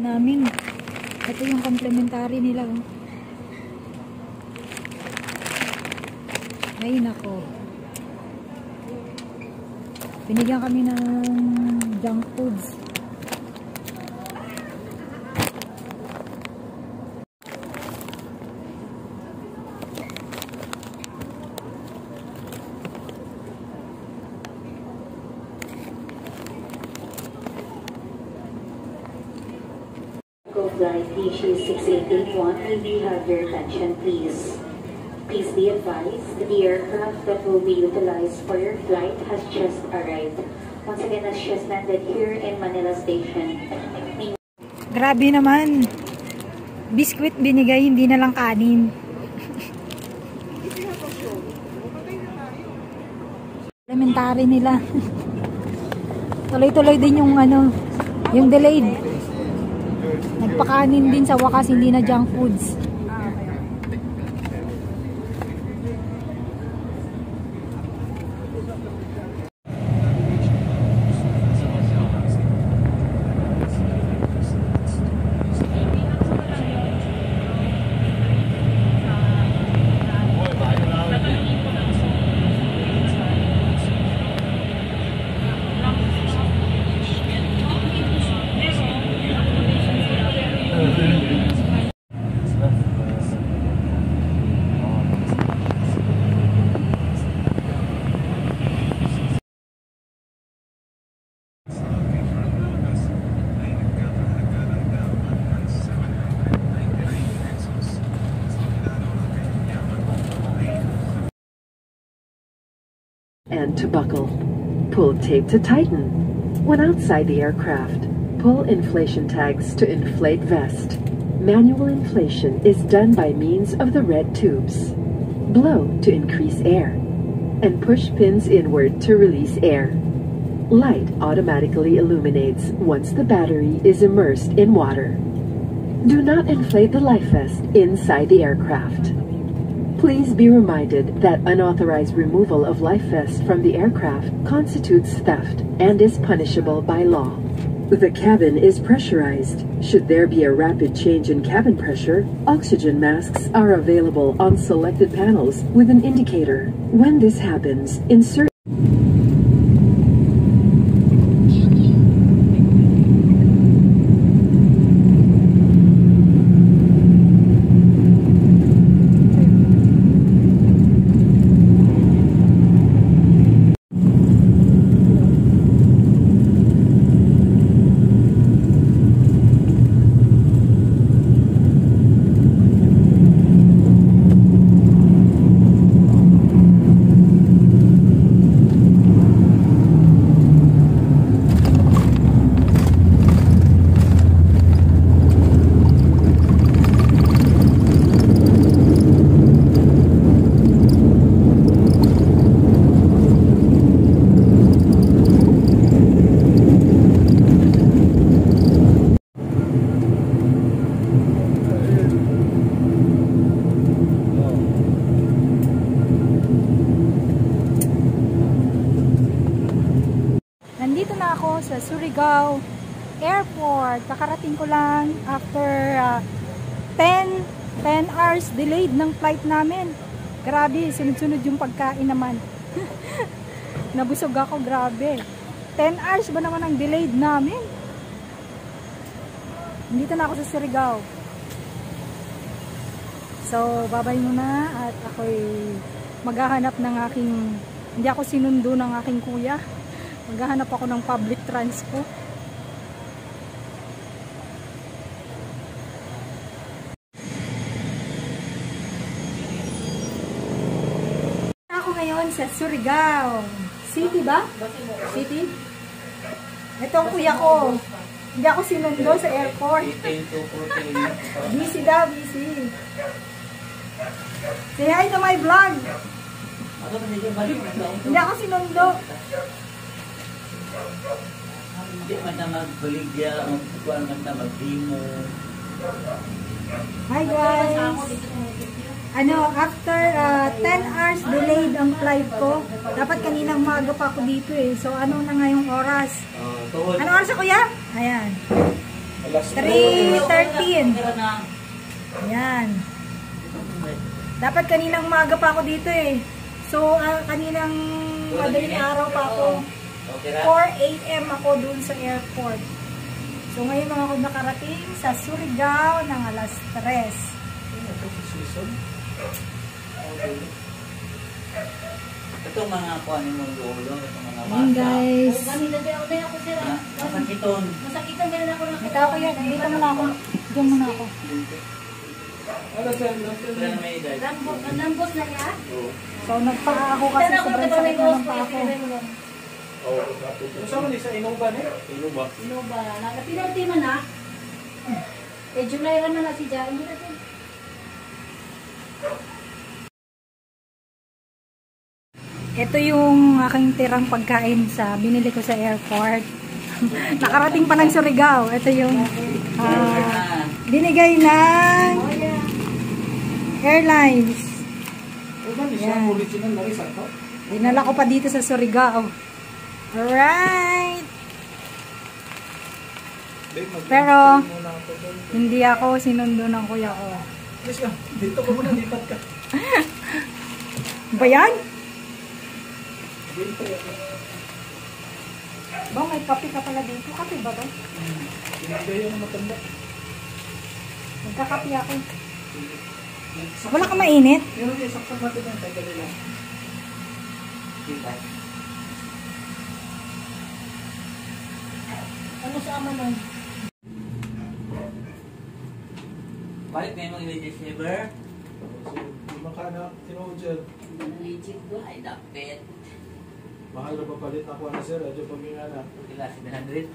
namin. Ito yung complementary nila. Oh. Ay nako. Binigyan kami ng junk foods. Flight DG6881, may we have your attention please? Please be advised that the aircraft that will be utilized for your flight has just arrived. Once again, has just landed here in Manila Station. Grabe naman. Biskwit binigay, hindi na lang kanin. Elementary nila. Tuloy-tuloy din yung yung delayed. Nagpakanin din sa wakas, hindi na junk foods. And to buckle. Pull tape to tighten. When outside the aircraft, pull inflation tags to inflate vest. Manual inflation is done by means of the red tubes. Blow to increase air. And push pins inward to release air. Light automatically illuminates once the battery is immersed in water. Do not inflate the life vest inside the aircraft. Please be reminded that unauthorized removal of life vest from the aircraft constitutes theft and is punishable by law. The cabin is pressurized. Should there be a rapid change in cabin pressure, oxygen masks are available on selected panels with an indicator. When this happens, insert sa Surigao Airport. Kakarating ko lang after 10 hours delayed ng flight namin. Grabe, sunod-sunod yung pagkain naman. Nabusog ako, grabe. 10 hours ba naman ang delayed namin? Nandito na ako sa Surigao. So, babay muna at ako'y maghahanap ng aking, hindi ako sinundo ng aking kuya. Maghahanap ako ng public transport. Ako ngayon sa Surigao City ba? City? Ito ang kuya ko. Hindi ako sinundo sa airport. Busy daw, busy. Say hi to my vlog. Hindi ako sinundo. Hindi man na magbaligya, magpukuan man na mag-demo. Hi guys! After 10 hours delayed ang flight ko. Dapat kaninang umaga pa ako dito eh. So ano na ngayong oras? Anong oras kuya? Ayan. 3:13. Pero na. Yan. Dapat kaninang umaga pa ako dito eh. So, kaninang madaling araw pa ako. Okay na? 4 a.m. ako dun sa airport. So, ngayon lang ako nakarating sa Surigao ng alas 3. Itong mga kuha ni mong ulo, itong mga Ayan guys. Masakiton. Ikaw ko yan. Dito muna ako. Diyan muna ako. Wala na may edad. So, nagpaa ako kasi sobrang sakit na ng paa ko. Saan ni sa Innova ni? Innova. July naman na si Jai. Ito yung aking tirang pagkain sa binili ko sa airport. Nakarating pa ng Surigao. Ito yung binigay ng airlines. Uban ni siya Yan. original na rin to. Dinala ko pa dito sa Surigao. Alright! Pero, hindi ako sinundo ng kuya ko. Yes ka. Dito ka muna, lipat ka. Ba yan? Ba, may kape ka pala dito. Kape ba ba? Hindi yung matanda. Nagkakape ako. Wala ka mainit? Pero yung saksak natin yan, tayo kanila. Kita. Ano sa ama nun? Balik ngayon mga images ni Ber. Di makana, tinoodger. Ay, dapit. Mahal na papalit ako na sir, adyo pamingana. Kila 700.